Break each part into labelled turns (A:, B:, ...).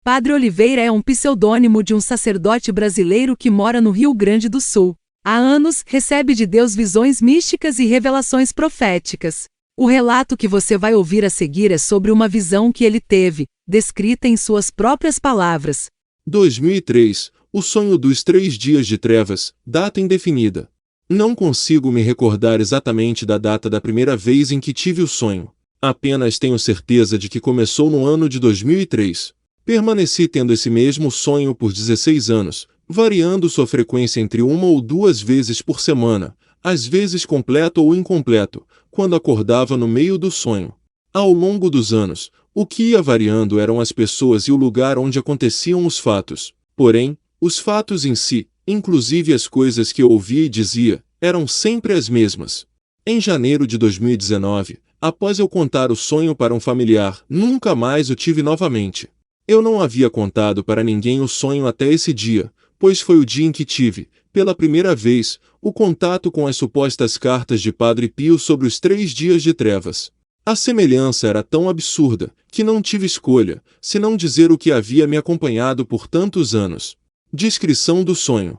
A: Padre Oliveira é um pseudônimo de um sacerdote brasileiro que mora no Rio Grande do Sul. Há anos, recebe de Deus visões místicas e revelações proféticas. O relato que você vai ouvir a seguir é sobre uma visão que ele teve, descrita em suas próprias palavras.
B: 2003, o sonho dos 3 dias de trevas, data indefinida. Não consigo me recordar exatamente da data da primeira vez em que tive o sonho. Apenas tenho certeza de que começou no ano de 2003. Permaneci tendo esse mesmo sonho por 16 anos, variando sua frequência entre 1 ou 2 vezes por semana, às vezes completo ou incompleto, quando acordava no meio do sonho. Ao longo dos anos, o que ia variando eram as pessoas e o lugar onde aconteciam os fatos. Porém, os fatos em si, inclusive as coisas que eu ouvia e dizia, eram sempre as mesmas. Em janeiro de 2019, após eu contar o sonho para um familiar, nunca mais o tive novamente. Eu não havia contado para ninguém o sonho até esse dia, pois foi o dia em que tive, pela primeira vez, o contato com as supostas cartas de Padre Pio sobre os 3 dias de trevas. A semelhança era tão absurda, que não tive escolha, senão dizer o que havia me acompanhado por tantos anos. Descrição do sonho.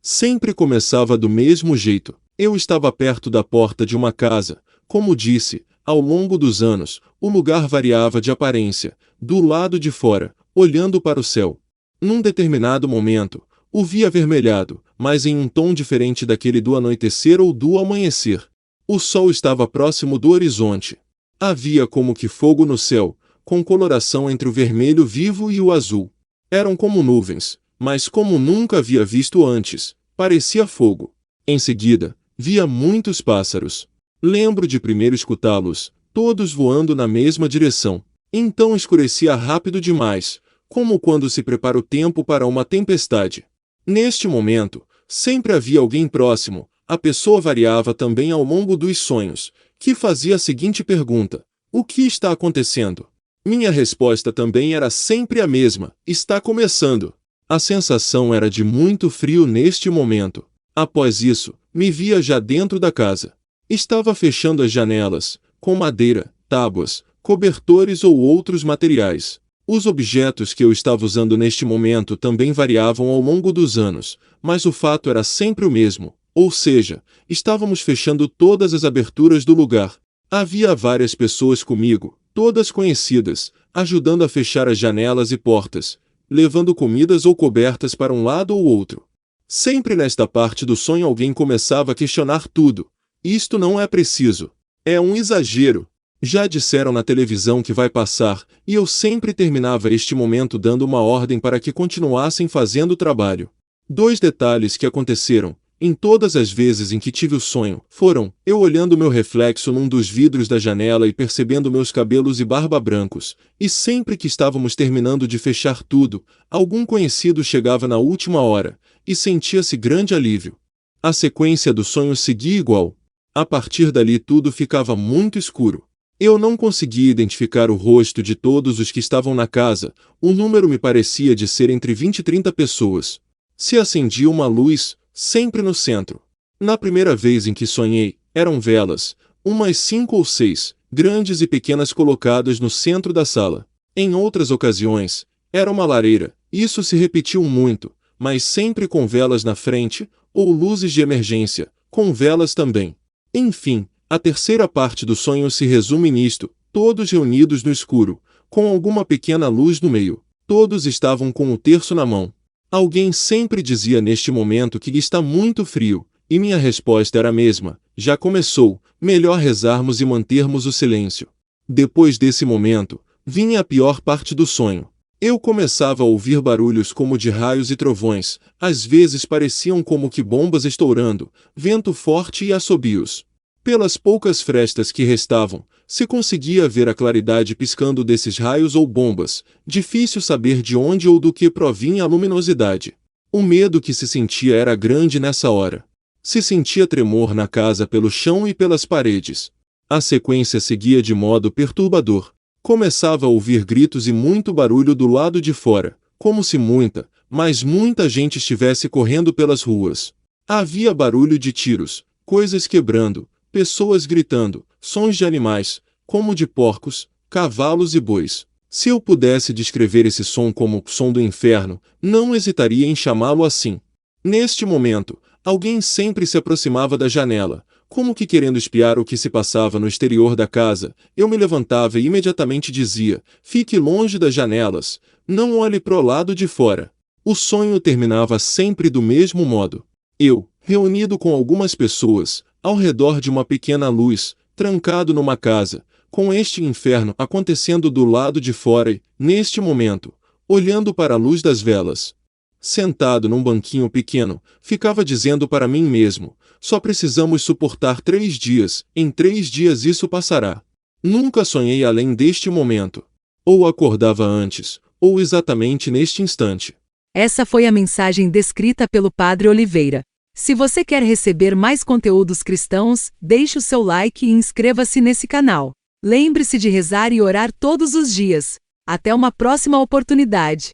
B: Sempre começava do mesmo jeito. Eu estava perto da porta de uma casa. Como disse, ao longo dos anos, o lugar variava de aparência, do lado de fora, olhando para o céu. Num determinado momento, o vi avermelhado, mas em um tom diferente daquele do anoitecer ou do amanhecer. O sol estava próximo do horizonte. Havia como que fogo no céu, com coloração entre o vermelho vivo e o azul. Eram como nuvens, mas como nunca havia visto antes, parecia fogo. Em seguida, via muitos pássaros. Lembro de primeiro escutá-los, todos voando na mesma direção. Então escurecia rápido demais, como quando se prepara o tempo para uma tempestade. Neste momento, sempre havia alguém próximo. A pessoa variava também ao longo dos sonhos, que fazia a seguinte pergunta: o que está acontecendo? Minha resposta também era sempre a mesma: está começando. A sensação era de muito frio neste momento. Após isso, me via já dentro da casa. Estava fechando as janelas, com madeira, tábuas, cobertores ou outros materiais. Os objetos que eu estava usando neste momento também variavam ao longo dos anos, mas o fato era sempre o mesmo, ou seja, estávamos fechando todas as aberturas do lugar. Havia várias pessoas comigo, todas conhecidas, ajudando a fechar as janelas e portas, levando comidas ou cobertas para um lado ou outro. Sempre nesta parte do sonho alguém começava a questionar tudo. Isto não é preciso. É um exagero. Já disseram na televisão que vai passar, e eu sempre terminava este momento dando uma ordem para que continuassem fazendo o trabalho. 2 detalhes que aconteceram, em todas as vezes em que tive o sonho, foram, eu olhando meu reflexo num dos vidros da janela e percebendo meus cabelos e barba brancos, e sempre que estávamos terminando de fechar tudo, algum conhecido chegava na última hora, e sentia-se grande alívio. A sequência do sonho seguia igual. A partir dali tudo ficava muito escuro. Eu não conseguia identificar o rosto de todos os que estavam na casa, o número me parecia de ser entre 20 e 30 pessoas. Se acendia uma luz, sempre no centro. Na primeira vez em que sonhei, eram velas, umas 5 ou 6, grandes e pequenas colocadas no centro da sala. Em outras ocasiões, era uma lareira, isso se repetiu muito, mas sempre com velas na frente, ou luzes de emergência, com velas também. Enfim, a terceira parte do sonho se resume nisto: todos reunidos no escuro, com alguma pequena luz no meio. Todos estavam com o terço na mão. Alguém sempre dizia neste momento que está muito frio, e minha resposta era a mesma: já começou, melhor rezarmos e mantermos o silêncio. Depois desse momento, vinha a pior parte do sonho. Eu começava a ouvir barulhos como de raios e trovões, às vezes pareciam como que bombas estourando, vento forte e assobios. Pelas poucas frestas que restavam, se conseguia ver a claridade piscando desses raios ou bombas, difícil saber de onde ou do que provinha a luminosidade. O medo que se sentia era grande nessa hora. Se sentia tremor na casa pelo chão e pelas paredes. A sequência seguia de modo perturbador. Começava a ouvir gritos e muito barulho do lado de fora, como se muita, mas muita gente estivesse correndo pelas ruas. Havia barulho de tiros, coisas quebrando, pessoas gritando, sons de animais, como de porcos, cavalos e bois. Se eu pudesse descrever esse som como som do inferno, não hesitaria em chamá-lo assim. Neste momento, alguém sempre se aproximava da janela, como que querendo espiar o que se passava no exterior da casa. Eu me levantava e imediatamente dizia: fique longe das janelas, não olhe para o lado de fora. O sonho terminava sempre do mesmo modo. Eu, reunido com algumas pessoas, ao redor de uma pequena luz, trancado numa casa, com este inferno acontecendo do lado de fora e, neste momento, olhando para a luz das velas. Sentado num banquinho pequeno, ficava dizendo para mim mesmo: só precisamos suportar 3 dias, em 3 dias isso passará. Nunca sonhei além deste momento. Ou acordava antes, ou exatamente neste instante.
A: Essa foi a mensagem descrita pelo Padre Oliveira. Se você quer receber mais conteúdos cristãos, deixe o seu like e inscreva-se nesse canal. Lembre-se de rezar e orar todos os dias. Até uma próxima oportunidade.